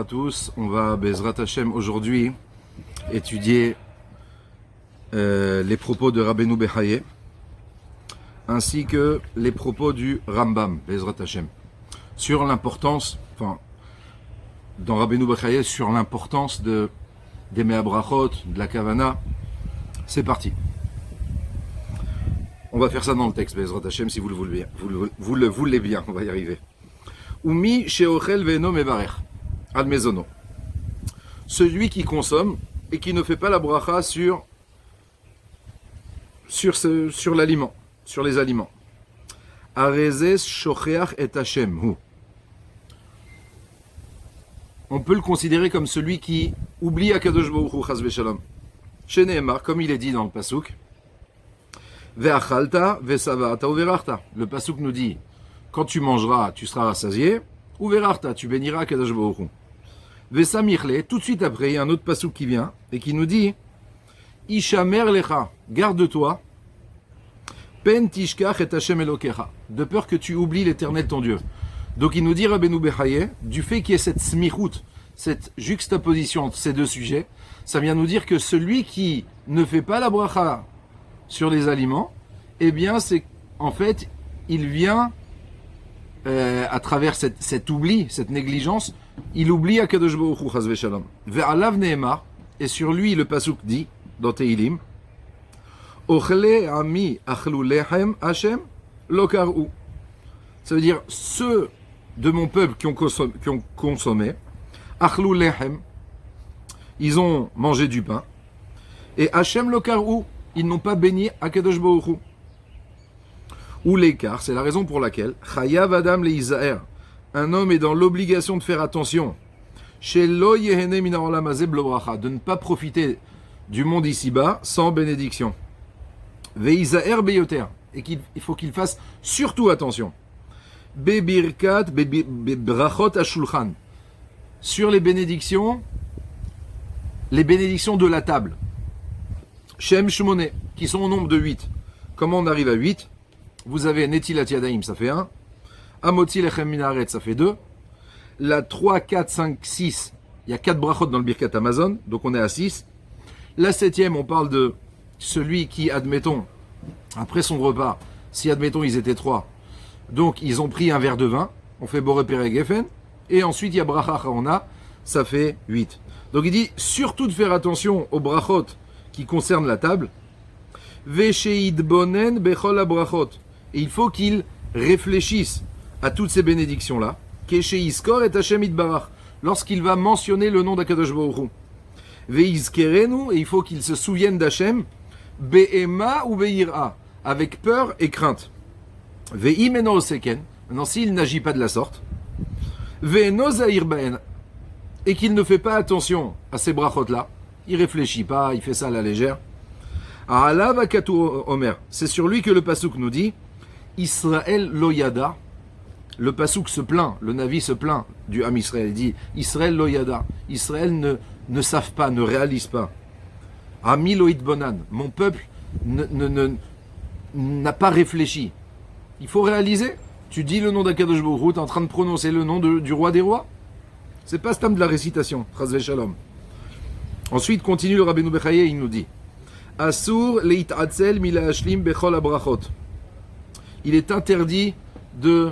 tous. On va, Bezrat Hashem, aujourd'hui étudier les propos de Rabbeinu Bechaye ainsi que les propos du Rambam, Bezrat Hashem, sur l'importance, dans Rabbeinu Bechaye, sur l'importance des Me'abrachot, de la Kavana. C'est parti. On va faire ça dans le texte, Bezrat Hashem, si vous le voulez bien. Vous le voulez bien, on va y arriver. Umi sheochel ve'eno mevarech al mezono. Celui qui consomme et qui ne fait pas la bracha sur l'aliment, sur les aliments. Arezes shocheach et Hashem hu. On peut le considérer comme celui qui oublie Akadosh Baruch Hu chas v'shalom. Chez Nehemar, comme il est dit dans le pasuk, ve'achalta ve'savata uverachta. Le pasuk nous dit, quand tu mangeras, tu seras rassasié, uverachta, tu béniras Akadosh Baruch Hu. Ve'samirle, tout de suite après, il y a un autre pasuk qui vient et qui nous dit, Ishamer lecha, garde-toi, pen tishkach et Hashem elokecha, de peur que tu oublies l'Éternel ton Dieu. Donc il nous dit Rabbeinu Bechaye, du fait qu'il y ait cette smichut, cette juxtaposition entre ces deux sujets, ça vient nous dire que celui qui ne fait pas la bracha sur les aliments, eh bien c'est en fait, il vient à travers cet oubli, cette négligence, il oublie Akadosh Baruch Hu chas v'shalom. Ve'alav Nehemar, et sur lui le pasuk dit dans Tehilim, Ochle ami achlu lechem Hashem lo kar'u. Ça veut dire ceux de mon peuple qui ont consommé, achlu lechem, ils ont mangé du pain, et Hashem lo kar'u, ils n'ont pas béni Akadosh Baruch Hu. Ou l'écart, c'est la raison pour laquelle Chayav Adam leizaer, un homme est dans l'obligation de faire attention, shelo yehene min ha'olam hazeh blo bracha, de ne pas profiter du monde ici-bas sans bénédiction. Veizaer beyoter, et qu'il faut qu'il fasse surtout attention. Bebirkat bebrachot hashulchan, sur les bénédictions de la table. Shem Shmoné, qui sont au nombre de 8. Comment on arrive à 8? Vous avez Netilat Yadayim, ça fait 1. Amotzi Lechem Minaret, ça fait 2. La 3, 4, 5, 6, il y a 4 brachot dans le Birkat Amazon, donc on est à 6. La 7e, on parle de celui qui, admettons, après son repas, si admettons ils étaient 3, donc ils ont pris un verre de vin, on fait Boré Perek Geffen, et ensuite il y a Bracha Chaona, ça fait 8. Donc il dit surtout de faire attention aux brachot qui concernent la table. Vesheit bonen bechol brachot. Et il faut qu'il réfléchisse à toutes ces bénédictions-là. Keshe iskor et Hashem itbarach. Lorsqu'il va mentionner le nom d'Akadosh Baruch Hu. Veizkerenu, et il faut qu'il se souvienne d'Hashem. Be'ema ou be'ira. Avec peur et crainte. Ve'imeno oseken. Maintenant, s'il n'agit pas de la sorte. Ve'eno zahir ba'en. Et qu'il ne fait pas attention à ces brachot-là. Il réfléchit pas, il fait ça à la légère. Alav akatu omer. C'est sur lui que le pasuk nous dit Israël loyada. Le pasuk se plaint, le Navi se plaint du Ham Israël. Il dit Israël loyada. Israël ne savent pas, ne réalise pas. Ami loïd bonan. Mon peuple n'a pas réfléchi. Il faut réaliser. Tu dis le nom d'Akadosh Baruch Hu, tu es en train de prononcer le nom du roi des rois. C'est pas stam de la récitation. Chas v'shalom. Ensuite, continue le Rabbeinu Bechaye, il nous dit Asur leit'atzel mila hashlim bechol abrachot. Il est interdit de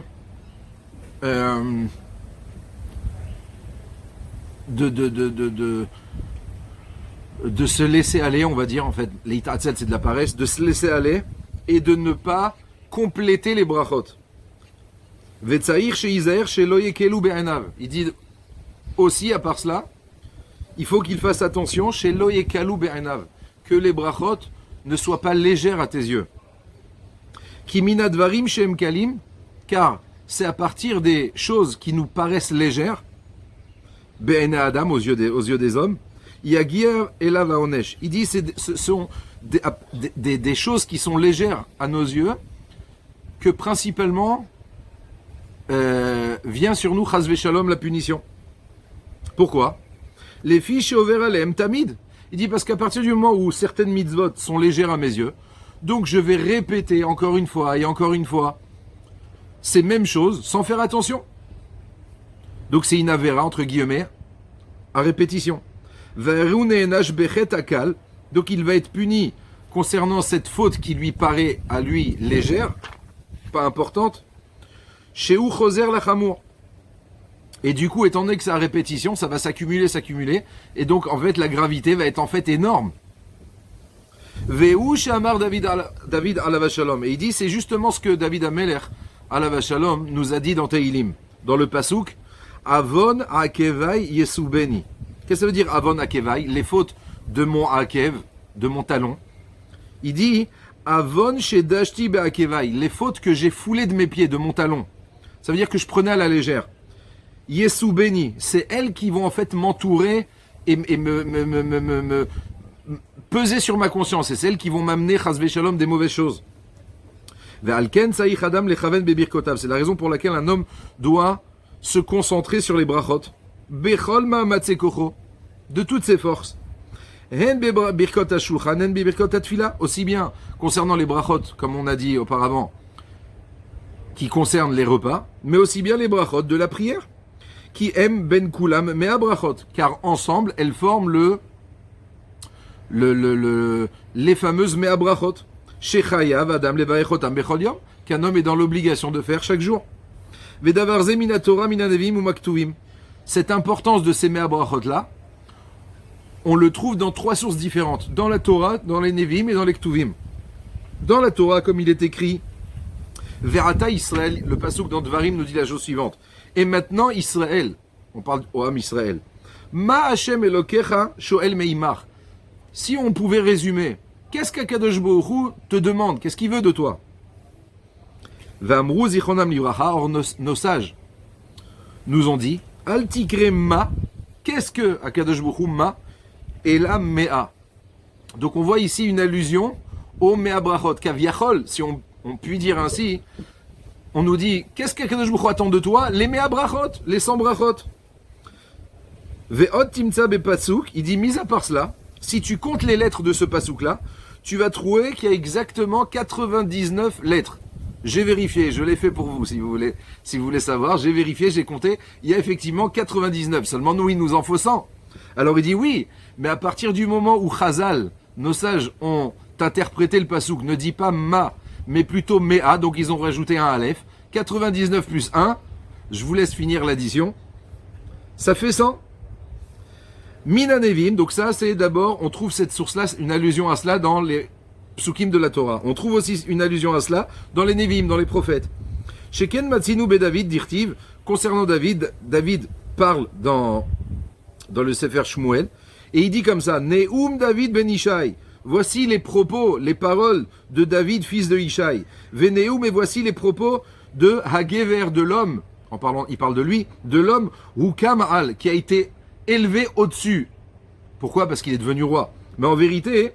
se laisser aller, on va dire, en fait, leit'atzel c'est de la paresse, de se laisser aller et de ne pas compléter les brachot. Vetzair sheizaer shelo yekelu be'enav. Il dit aussi, à part cela, il faut qu'il fasse attention chez loyekalu be'enav, que les brachot ne soient pas légères à tes yeux. Kiminadvarim shem kalim, car c'est à partir des choses qui nous paraissent légères, be'ene adam, aux yeux des hommes, yagir elav haonesh. Il dit ce sont des choses qui sont légères à nos yeux, que principalement vient sur nous chas v'shalom la punition. Pourquoi? Les fiches over alem tamid. Il dit parce qu'à partir du moment où certaines mitzvot sont légères à mes yeux, donc je vais répéter encore une fois et encore une fois ces mêmes choses sans faire attention. Donc c'est une avéra entre guillemets à répétition. Donc il va être puni concernant cette faute qui lui paraît à lui légère, pas importante. Chez ou choser la chamour. Et du coup, étant donné que c'est à répétition, ça va s'accumuler. Et donc, en fait, la gravité va être en fait énorme. Ve'u shamar David alav shalom. Et il dit, c'est justement ce que David Amelech alav shalom nous a dit dans Teilim, dans le pasuk, Avon akevai yesubeni. Qu'est-ce que ça veut dire Avon akevai? Les fautes de mon akev, de mon talon. Il dit, Avon shedashti be'akevai. Les fautes que j'ai foulées de mes pieds, de mon talon. Ça veut dire que je prenais à la légère. Yesubeni, c'est elles qui vont en fait m'entourer et me peser sur ma conscience. Et c'est elles qui vont m'amener, chas v'shalom, des mauvaises choses. Ve'alken saïch adam lechaven bebirkotav. C'est la raison pour laquelle un homme doit se concentrer sur les brachot. Bechol ma'amatse kocho. De toutes ses forces. Hen bebirkot hashulchan, hen bebirkot hatfila. Aussi bien concernant les brachot, comme on a dit auparavant, qui concernent les repas, mais aussi bien les brachot de la prière. Qui aime ben kulam mea brachot, car ensemble elles forment les fameuses mea brachot. Shechayav adam levaechotam bechol yom, qu'un homme est dans l'obligation de faire chaque jour. Vedavarze minatora minanevim ou maktuvim. Cette importance de ces mea brachot là, on le trouve dans trois sources différentes, dans la Torah, dans les Nevim et dans les Ktuvim. Dans la Torah, comme il est écrit, Verata Israël, le pasuk dans Dvarim nous dit la chose suivante. Et maintenant Israël, on parle au Ham Israël. Ma Hashem Elokecha Shoel Meimar. Si on pouvait résumer, qu'est-ce qu'Akadosh Baruch Hu te demande? Qu'est-ce qu'il veut de toi? Vamru Zichronam Livracha. Or nos sages nous ont dit, Al Tikre Ma. Qu'est-ce que Akadosh Baruch Hu Ma? Et la Mea. Donc on voit ici une allusion au Mea Brachot. Kaviachol, si on peut dire ainsi, on nous dit, qu'est-ce qu'Akadosh Baruch Hu attend de toi? Les Mea Brachot, les 100 Brachot. Ve'ot timtza bepasuk, il dit, mis à part cela, si tu comptes les lettres de ce pasuk-là, tu vas trouver qu'il y a exactement 99 lettres. J'ai vérifié, je l'ai fait pour vous, si vous voulez savoir, j'ai vérifié, j'ai compté, il y a effectivement 99. Seulement nous, il nous en faut 100. Alors il dit oui, mais à partir du moment où Chazal, nos sages ont interprété le pasuk, ne dit pas ma, mais plutôt mea, donc ils ont rajouté un aleph, 99 plus 1, je vous laisse finir l'addition, ça fait 100. Minanevim, donc ça c'est d'abord, on trouve cette source-là, une allusion à cela dans les psukim de la Torah. On trouve aussi une allusion à cela dans les Nevim, dans les prophètes. Sheken Matzinu be David dirtiv, concernant David, David parle dans le Sefer Shmuel, et il dit comme ça, Neum David ben Ishai, voici les propos, les paroles de David, fils de Ishai. Veneum, et voici les propos de Hagever, de l'homme, il parle de lui, de l'homme, Hukam Al, qui a été élevé au-dessus. Pourquoi? Parce qu'il est devenu roi. Mais en vérité,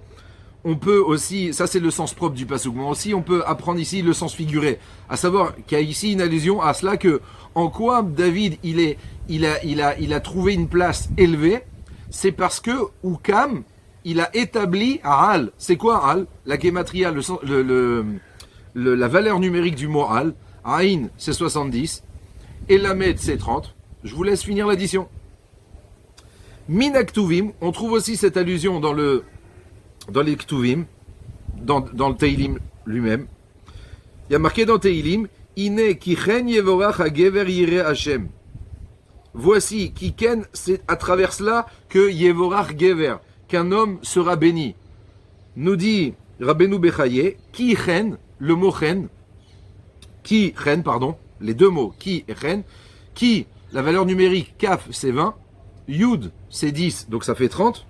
on peut aussi, ça c'est le sens propre du pasuk, mais aussi on peut apprendre ici le sens figuré, à savoir qu'il y a ici une allusion à cela que, en quoi David, il a trouvé une place élevée, c'est parce que Hukam, il a établi Al. C'est quoi Al? La gematria, la valeur numérique du mot Al. Aïn, c'est 70. Et Lamed, c'est 30. Je vous laisse finir l'addition. Min Ktuvim, on trouve aussi cette allusion dans les Ktuvim, dans le Teilim lui-même. Il y a marqué dans Teilim, Ine kichen yevorach hagever yireh Hashem. Voici, kiken, c'est à travers cela que yevorach gever, qu'un homme sera béni. Nous dit Rabbeinu Bechaye, kichen, le mot chen, les deux mots, ki et chen, ki, la valeur numérique, kaf, c'est 20, yud, c'est 10, donc ça fait 30,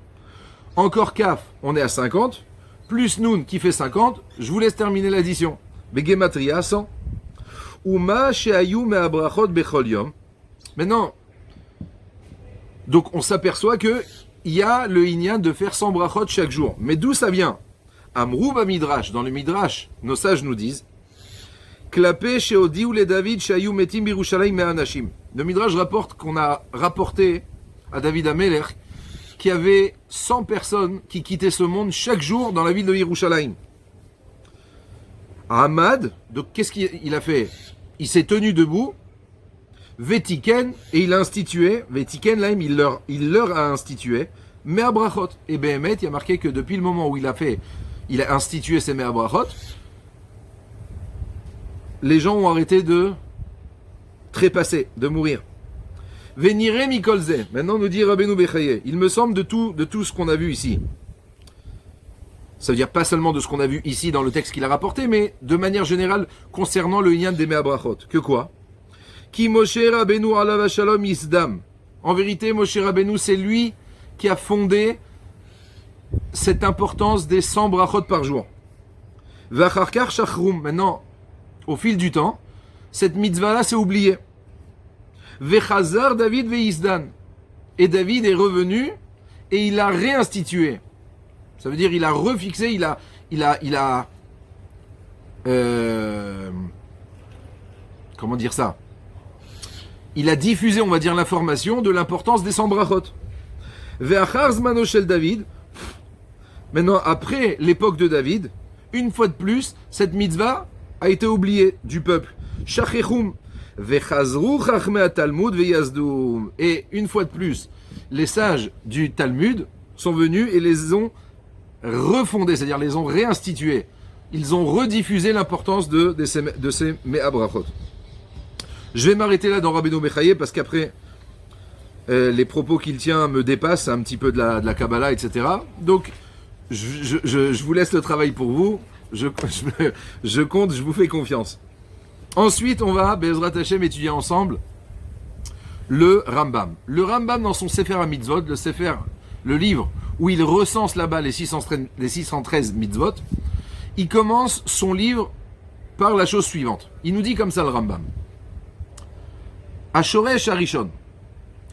encore kaf, on est à 50, plus nun, qui fait 50, je vous laisse terminer l'addition. Begematria, 100. Uma sheayu me'abrachot bechol yom. Maintenant, donc on s'aperçoit que il y a le inyan de faire 100 brachot chaque jour. Mais d'où ça vient? Amrou bamidrash, dans le midrash, nos sages nous disent, Klapé sheodi ou les David sheayu metim birushalayim me'anashim. Le midrash rapporte qu'on a rapporté à David Amelech qu'il y avait 100 personnes qui quittaient ce monde chaque jour dans la ville de Yerushalayim. Ahmad, donc qu'est-ce qu'il a fait? Il s'est tenu debout, Vetiken, et il a institué, Vetiken laim, il leur a institué, Mea Brachot. Et Behemet, il y a marqué que depuis le moment où il a institué ces Mea Brachot, les gens ont arrêté de trépasser, de mourir. Venire Mikolze. Maintenant, nous dit Rabbeinu Bechaye. Il me semble de tout ce qu'on a vu ici. Ça veut dire pas seulement de ce qu'on a vu ici dans le texte qu'il a rapporté, mais de manière générale concernant le Inyan des Mea Brachot. Que quoi? Ki Moshe Rabbeinu alav shalom isdam. En vérité, Moshe Rabbeinu, c'est lui qui a fondé cette importance des 100 brachot par jour. Vacharkar shachrum. Maintenant, au fil du temps, cette mitzvah-là s'est oubliée. Vechazar David veisdan. Et David est revenu et il a réinstitué. Ça veut dire il a refixé, il a comment dire ça? Il a diffusé, on va dire, l'information de l'importance des 100 brachot. Ve'achar zmano shel David. Maintenant, après l'époque de David, une fois de plus, cette mitzvah a été oubliée du peuple. Shachechum. Et une fois de plus, les sages du Talmud sont venus et les ont refondés, c'est-à-dire les ont réinstitués. Ils ont rediffusé l'importance de ces Mea Brachot. Je vais m'arrêter là dans Rabbeinu Bechaye parce qu'après, les propos qu'il tient me dépassent un petit peu de la Kabbalah, etc. Donc, je vous laisse le travail pour vous. Je compte, je vous fais confiance. Ensuite, on va, Bezrat Hashem, étudier ensemble le Rambam. Le Rambam, dans son Sefer HaMitzvot, le livre où il recense là-bas les 613 mitzvot, il commence son livre par la chose suivante. Il nous dit comme ça le Rambam. Ashoresh Harishon,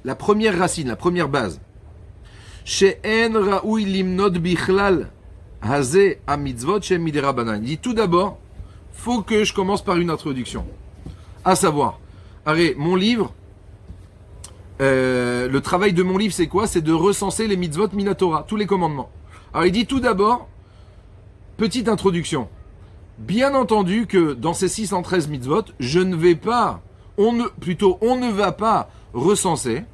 la première racine, la première base. She'en ra'ui limnot bichlal haze ha-mitzvot shem miderabanan. Il dit tout d'abord, faut que je commence par une introduction. À savoir, mon livre, le travail de mon livre, c'est quoi? C'est de recenser les mitzvot minatora, tous les commandements. Alors il dit tout d'abord, petite introduction. Bien entendu que dans ces 613 mitzvot, on ne va pas recenser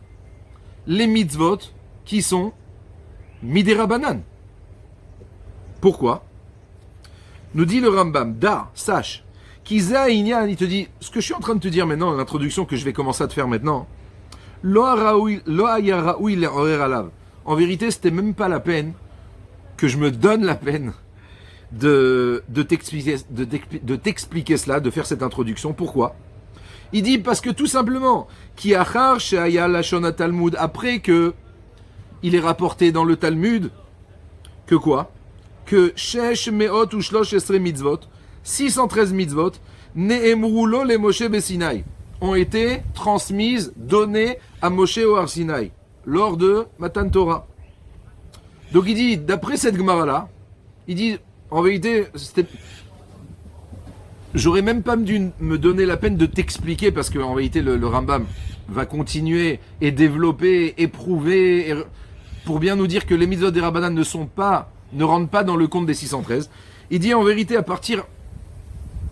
les mitzvot qui sont miderabanan. Pourquoi? Nous dit le Rambam, sache, Kiza Inyan, il te dit, ce que je suis en train de te dire maintenant, l'introduction que je vais commencer à te faire maintenant, en vérité, c'était même pas la peine que je me donne la peine de t'expliquer cela, de faire cette introduction. Pourquoi? Il dit parce que tout simplement, Talmud, après que il est rapporté dans le Talmud, que quoi? Que Shesh Meot ou Shlosh Esre mitzvot, 613 mitzvot, Ne'emrulo le Moshe Besinaï, ont été transmises, données à Moshe au Har Sinaï, lors de Matan Torah. Donc il dit, d'après cette Gemara-là, il dit, en vérité, j'aurais même pas dû me donner la peine de t'expliquer, parce qu'en vérité, le Rambam va continuer et développer, éprouver, pour bien nous dire que les mitzvot des Rabbanan ne rentrent pas dans le compte des 613. Il dit en vérité, à partir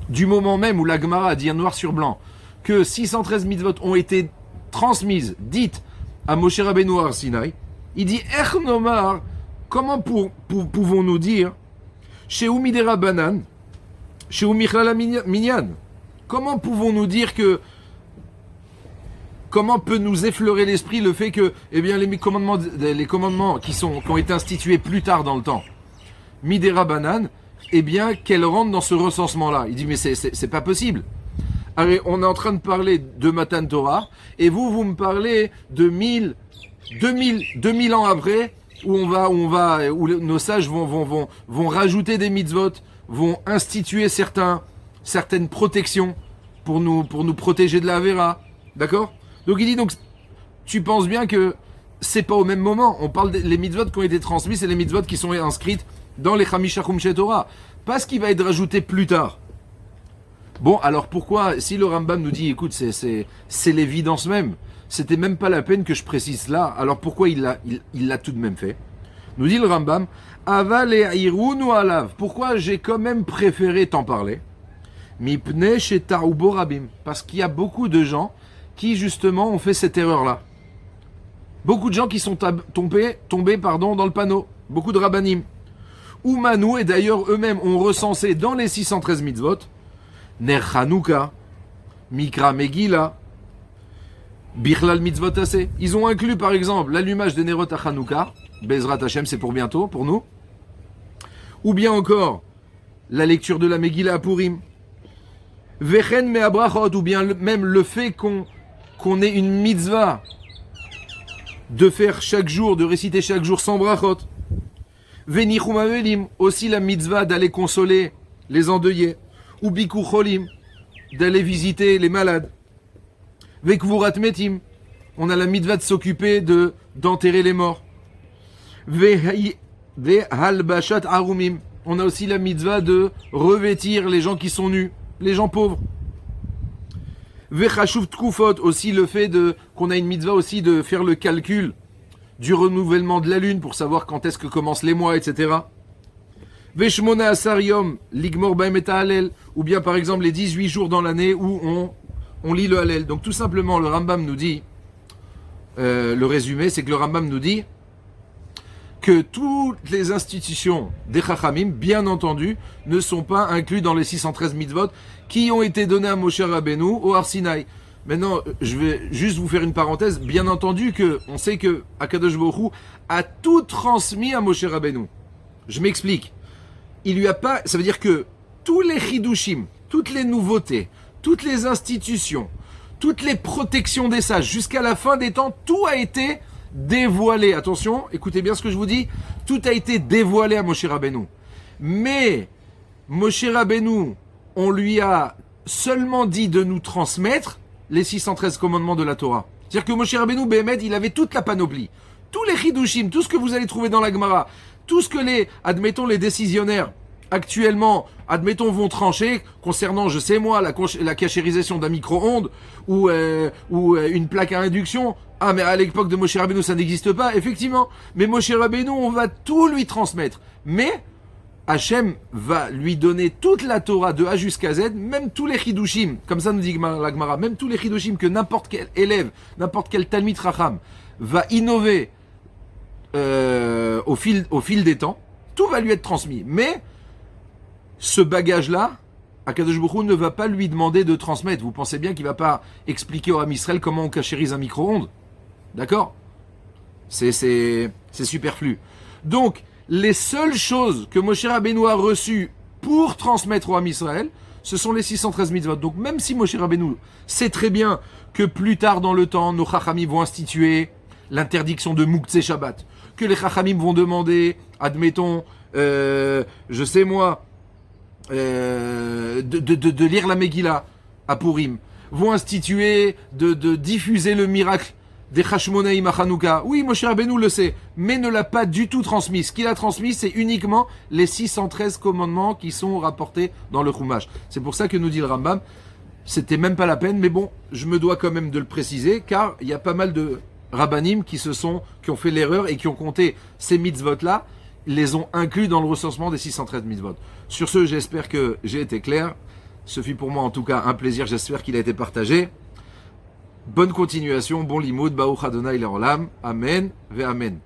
du moment même où la Gemara a dit noir sur blanc que 613 mitzvot ont été transmises, dites à Moshe Rabbeinu au Har Sinaï, il dit Echnomar, comment pouvons-nous dire chez Umide Rabbanan, chez Umichlala Minyan, comment pouvons-nous dire que, comment peut nous effleurer l'esprit le fait que, eh bien, les commandements qui ont été institués plus tard dans le temps, Midera Banan, eh bien, qu'elles rentrent dans ce recensement-là. Il dit, mais c'est pas possible. Allez, on est en train de parler de Matan Torah, et vous me parlez de 2000 ans après, où nos sages vont rajouter des mitzvot, vont instituer certaines protections pour nous protéger de la Avera. D'accord? Donc il dit, donc, tu penses bien que c'est pas au même moment. On parle des mitzvot qui ont été transmis, c'est les mitzvot qui sont inscrites dans les Chamisha Chumshe Torah. Pas ce qui va être rajouté plus tard. Bon, alors pourquoi, si le Rambam nous dit, écoute, c'est l'évidence même, c'était même pas la peine que je précise là, alors pourquoi il l'a tout de même fait? Nous dit le Rambam, Aval et Irun ou Alav. Pourquoi j'ai quand même préféré t'en parler? Mipne chez Taoubo Rabim. Parce qu'il y a beaucoup de gens qui justement ont fait cette erreur-là. Beaucoup de gens qui sont tombés dans le panneau. Beaucoup de rabbanim. Oumanou, et d'ailleurs eux-mêmes ont recensé dans les 613 mitzvot, Ner Hanouka, Mikra Megillah, Bichlal mitzvot assez. Ils ont inclus par exemple l'allumage des Nerot à Hanouka, Bezrat Hashem, c'est pour bientôt, pour nous. Ou bien encore la lecture de la Megillah à Purim. Vechen me abrachot, ou bien même le fait qu'on ait une mitzvah de faire chaque jour, de réciter chaque jour sans brachot. Venichum avelim, aussi la mitzvah d'aller consoler les endeuillés. Ou bikur cholim, d'aller visiter les malades. Vekvurat metim, on a la mitzvah de s'occuper d'enterrer les morts. Vehalbashat arumim, on a aussi la mitzvah de revêtir les gens qui sont nus, les gens pauvres. Vechashuv tkufot, aussi le fait qu'on a une mitzvah aussi de faire le calcul du renouvellement de la lune pour savoir quand est-ce que commencent les mois, etc. Veshmona asarium ligmor baem et hallel, ou bien par exemple les 18 jours dans l'année où on lit le hallel. Donc tout simplement le Rambam nous dit, le résumé c'est que le Rambam nous dit que toutes les institutions des Chachamim, bien entendu, ne sont pas incluses dans les 613 mitzvot qui ont été donnés à Moshe Rabbeinu au Har Sinaï. Maintenant, je vais juste vous faire une parenthèse. Bien entendu que on sait que Akadosh Baruch Hu a tout transmis à Moshe Rabbeinu. Je m'explique. Il lui a pas. Ça veut dire que tous les chidushim, toutes les nouveautés, toutes les institutions, toutes les protections des sages, jusqu'à la fin des temps, tout a été dévoilé. Attention, écoutez bien ce que je vous dis. Tout a été dévoilé à Moshe Rabbeinu. Mais Moshe Rabbeinu, on lui a seulement dit de nous transmettre les 613 commandements de la Torah. C'est-à-dire que Moshe Rabbeinu, Béhémet, il avait toute la panoplie. Tous les chidushim, tout ce que vous allez trouver dans la Gemara, tout ce que admettons, les décisionnaires actuellement, admettons, vont trancher concernant, je sais moi, la cachérisation d'un micro-ondes ou une plaque à induction. Ah, mais à l'époque de Moshe Rabbeinu, ça n'existe pas, effectivement. Mais Moshe Rabbeinu, on va tout lui transmettre. Mais Hachem va lui donner toute la Torah de A jusqu'à Z, même tous les chidushim, comme ça nous dit la Gemara, même tous les chidushim que n'importe quel élève, n'importe quel Talmid Chacham va innover au fil des temps, tout va lui être transmis. Mais ce bagage-là, Akadosh Baruch Hu ne va pas lui demander de transmettre. Vous pensez bien qu'il ne va pas expliquer au Ham Israël comment on cachérise un micro-ondes. D'accord ? C'est superflu. Donc, les seules choses que Moshe Rabbeinu a reçues pour transmettre au Ham Israël, ce sont les 613 mitzvot. Donc même si Moshe Rabbeinu sait très bien que plus tard dans le temps, nos Chachamim vont instituer l'interdiction de Mouktsé Shabbat, que les Chachamim vont demander, admettons, je sais moi, de lire la Megillah à Purim, vont instituer de diffuser le miracle des Hashmonaïm à Hanouka. Oui, Moshe Rabbeinu le sait, mais ne l'a pas du tout transmis. Ce qu'il a transmis, c'est uniquement les 613 commandements qui sont rapportés dans le Chumash. C'est pour ça que nous dit le Rambam, c'était même pas la peine, mais bon, je me dois quand même de le préciser, car il y a pas mal de rabbanim qui ont fait l'erreur et qui ont compté ces mitzvot-là, les ont inclus dans le recensement des 613 mitzvot. Sur ce, j'espère que j'ai été clair. Ce fut pour moi en tout cas un plaisir, j'espère qu'il a été partagé. Bonne continuation, bon limoud, Baruch Adonai Le'olam, Amen ve Amen.